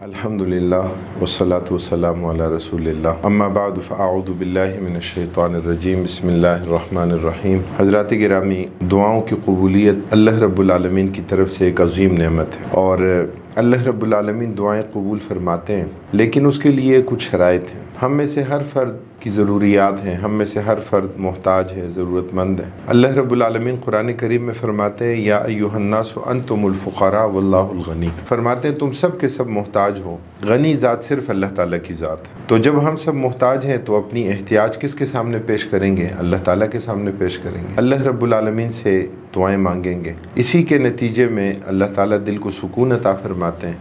الحمدللہ والصلاة والسلام علی رسول اللہ اما بعد فاعوذ باللہ من الشیطان الرجیم بسم اللہ الرحمن الرحیم۔ حضرات گرامی، دعاؤں کی قبولیت اللہ رب العالمین کی طرف سے ایک عظیم نعمت ہے، اور اللہ رب العالمین دعائیں قبول فرماتے ہیں، لیکن اس کے لیے کچھ شرائط ہیں۔ ہم میں سے ہر فرد کی ضروریات ہیں، ہم میں سے ہر فرد محتاج ہے، ضرورت مند ہے۔ اللہ رب العالمین قرآن کریم میں فرماتے ہیں یا ایھا الناس انتم الفقراء واللہ الغنی، فرماتے ہیں تم سب کے سب محتاج ہو، غنی ذات صرف اللہ تعالیٰ کی ذات ہے۔ تو جب ہم سب محتاج ہیں تو اپنی احتیاج کس کے سامنے پیش کریں گے؟ اللہ تعالیٰ کے سامنے پیش کریں گے، اللہ رب العالمین سے دعائیں مانگیں گے۔ اسی کے نتیجے میں اللہ تعالیٰ دل کو سکون عطا فرماتے ہیں،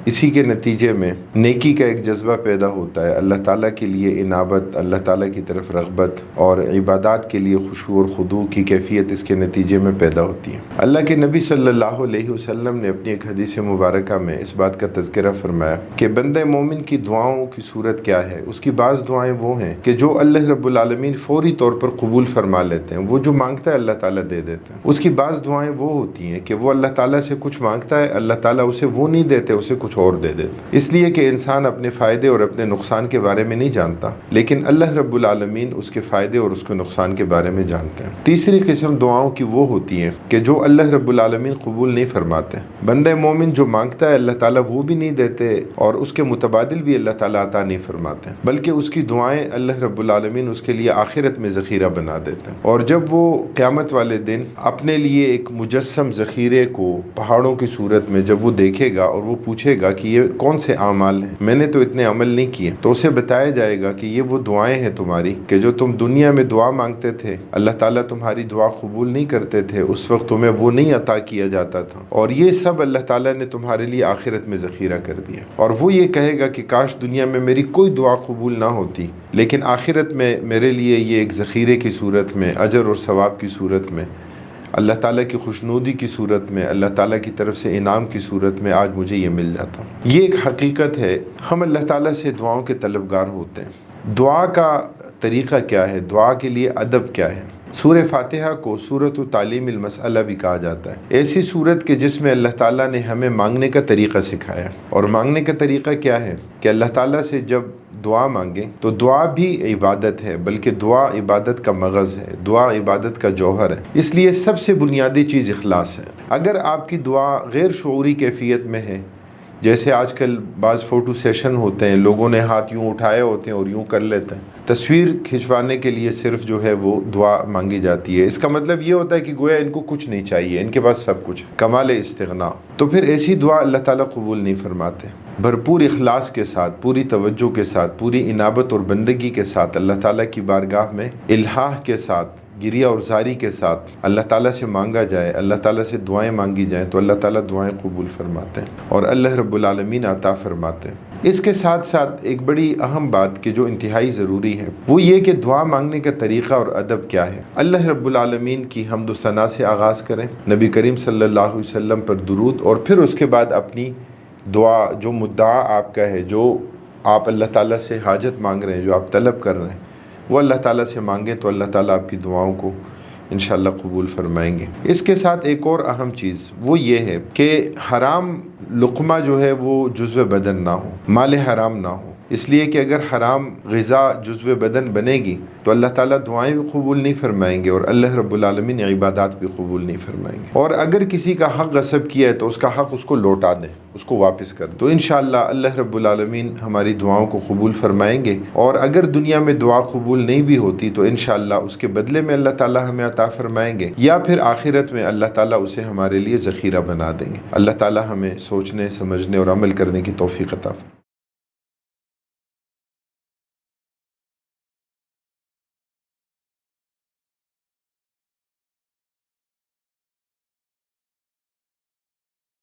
اسی کے نتیجے میں نیکی کا ایک جذبہ پیدا ہوتا ہے، اللہ تعالیٰ کے لیے انابت، اللہ تعالیٰ کی طرف رغبت اور عبادات کے لیے خشوع اور خضوع کی کیفیت اس کے نتیجے میں پیدا ہوتی ہے۔ اللہ کے نبی صلی اللہ علیہ وسلم نے اپنی ایک حدیث مبارکہ میں اس بات کا تذکرہ فرمایا کہ بندہ مومن کی دعاؤں کی صورت کیا ہے۔ اس کی بعض دعائیں وہ ہیں کہ جو اللہ رب العالمین فوری طور پر قبول فرما لیتے ہیں، وہ جو مانگتا ہے اللہ تعالیٰ دے دیتا ہے۔ اس کی بعض دعائیں وہ ہوتی ہیں کہ وہ اللہ تعالیٰ سے کچھ مانگتا ہے، اللہ تعالیٰ اسے وہ نہیں دیتے، اسے کچھ اور دے دیتا، اس لیے کہ انسان اپنے فائدے اور اپنے نقصان کے بارے میں نہیں جانتا، لیکن اللہ رب العالمین اس کے فائدے اور اس کے نقصان کے بارے میں جانتے ہیں۔ تیسری قسم دعاؤں کی وہ ہوتی ہیں کہ جو اللہ رب العالمین قبول نہیں فرماتے۔ بندہ مومن جو مانگتا ہے اللہ تعالیٰ وہ بھی نہیں دیتے، اور اس کے متبادل بھی اللہ تعالیٰ عطا نہیں فرماتے، بلکہ اس کی دعائیں اللہ رب العالمین اس کے لیے آخرت میں ذخیرہ بنا دیتے ہیں۔ اور جب وہ قیامت والے دن اپنے لیے ایک مجسم ذخیرے کو پہاڑوں کی صورت میں جب وہ دیکھے گا اور وہ پوچھے گا کہ یہ کون سے اعمال ہیں، میں نے تو اتنے عمل نہیں کیے، تو اسے بتایا جائے گا کہ یہ وہ دعائیں ہیں تمہاری کہ جو تم دنیا میں دعا مانگتے تھے، اللہ تعالیٰ تمہاری دعا قبول نہیں کرتے تھے، اس وقت تمہیں وہ نہیں عطا کیا جاتا تھا، اور یہ سب اللہ تعالیٰ نے تمہارے لیے آخرت میں ذخیرہ کر دیا۔ اور وہ یہ کہے گا کہ کاش دنیا میں میری کوئی دعا قبول نہ ہوتی، لیکن آخرت میں میرے لیے یہ ایک ذخیرے کی صورت میں، اجر اور ثواب کی صورت میں، اللہ تعالیٰ کی خوشنودی کی صورت میں، اللہ تعالیٰ کی طرف سے انعام کی صورت میں آج مجھے یہ مل جاتا۔ یہ ایک حقیقت ہے، ہم اللہ تعالیٰ سے دعاؤں کے طلبگار ہوتے ہیں۔ دعا کا طریقہ کیا ہے؟ دعا کے لیے ادب کیا ہے؟ سورہ فاتحہ کو سورۃ تعلیم المسئلہ بھی کہا جاتا ہے، ایسی سورت کہ جس میں اللہ تعالیٰ نے ہمیں مانگنے کا طریقہ سکھایا، اور مانگنے کا طریقہ کیا ہے کہ اللہ تعالیٰ سے جب دعا مانگیں تو دعا بھی عبادت ہے، بلکہ دعا عبادت کا مغز ہے، دعا عبادت کا جوہر ہے، اس لیے سب سے بنیادی چیز اخلاص ہے۔ اگر آپ کی دعا غیر شعوری کیفیت میں ہے، جیسے آج کل بعض فوٹو سیشن ہوتے ہیں، لوگوں نے ہاتھ یوں اٹھائے ہوتے ہیں اور یوں کر لیتے ہیں، تصویر کھنچوانے کے لیے صرف جو ہے وہ دعا مانگی جاتی ہے، اس کا مطلب یہ ہوتا ہے کہ گویا ان کو کچھ نہیں چاہیے، ان کے پاس سب کچھ، کمال استغنا۔ تو پھر ایسی دعا اللہ تعالیٰ قبول نہیں فرماتے۔ بھرپور اخلاص کے ساتھ، پوری توجہ کے ساتھ، پوری انابت اور بندگی کے ساتھ اللہ تعالیٰ کی بارگاہ میں الحاح کے ساتھ، گریہ اور زاری کے ساتھ اللہ تعالیٰ سے مانگا جائے، اللہ تعالیٰ سے دعائیں مانگی جائیں، تو اللہ تعالیٰ دعائیں قبول فرماتے ہیں اور اللہ رب العالمین عطا فرماتے ہیں۔ اس کے ساتھ ساتھ ایک بڑی اہم بات کہ جو انتہائی ضروری ہے، وہ یہ کہ دعا مانگنے کا طریقہ اور ادب کیا ہے۔ اللہ رب العالمین کی حمد و ثنا سے آغاز کریں، نبی کریم صلی اللہ علیہ وسلم پر درود، اور پھر اس کے بعد اپنی دعا، جو مدعا آپ کا ہے، جو آپ اللہ تعالیٰ سے حاجت مانگ رہے ہیں، جو آپ طلب کر رہے ہیں، وہ اللہ تعالیٰ سے مانگیں تو اللہ تعالیٰ آپ کی دعاؤں کو انشاءاللہ قبول فرمائیں گے۔ اس کے ساتھ ایک اور اہم چیز وہ یہ ہے کہ حرام لقمہ جو ہے وہ جزو بدن نہ ہو، مال حرام نہ ہو، اس لیے کہ اگر حرام غذا جزو بدن بنے گی تو اللہ تعالیٰ دعائیں بھی قبول نہیں فرمائیں گے، اور اللہ رب العالمین عبادات بھی قبول نہیں فرمائیں گے۔ اور اگر کسی کا حق غصب کیا ہے تو اس کا حق اس کو لوٹا دیں، اس کو واپس کر دیں، تو انشاءاللہ اللہ رب العالمین ہماری دعاؤں کو قبول فرمائیں گے۔ اور اگر دنیا میں دعا قبول نہیں بھی ہوتی تو انشاءاللہ اس کے بدلے میں اللہ تعالیٰ ہمیں عطا فرمائیں گے، یا پھر آخرت میں اللہ تعالیٰ اسے ہمارے لیے ذخیرہ بنا دیں گے۔ اللہ تعالیٰ ہمیں سوچنے، سمجھنے اور عمل کرنے کی توفیق عطا فرمائے۔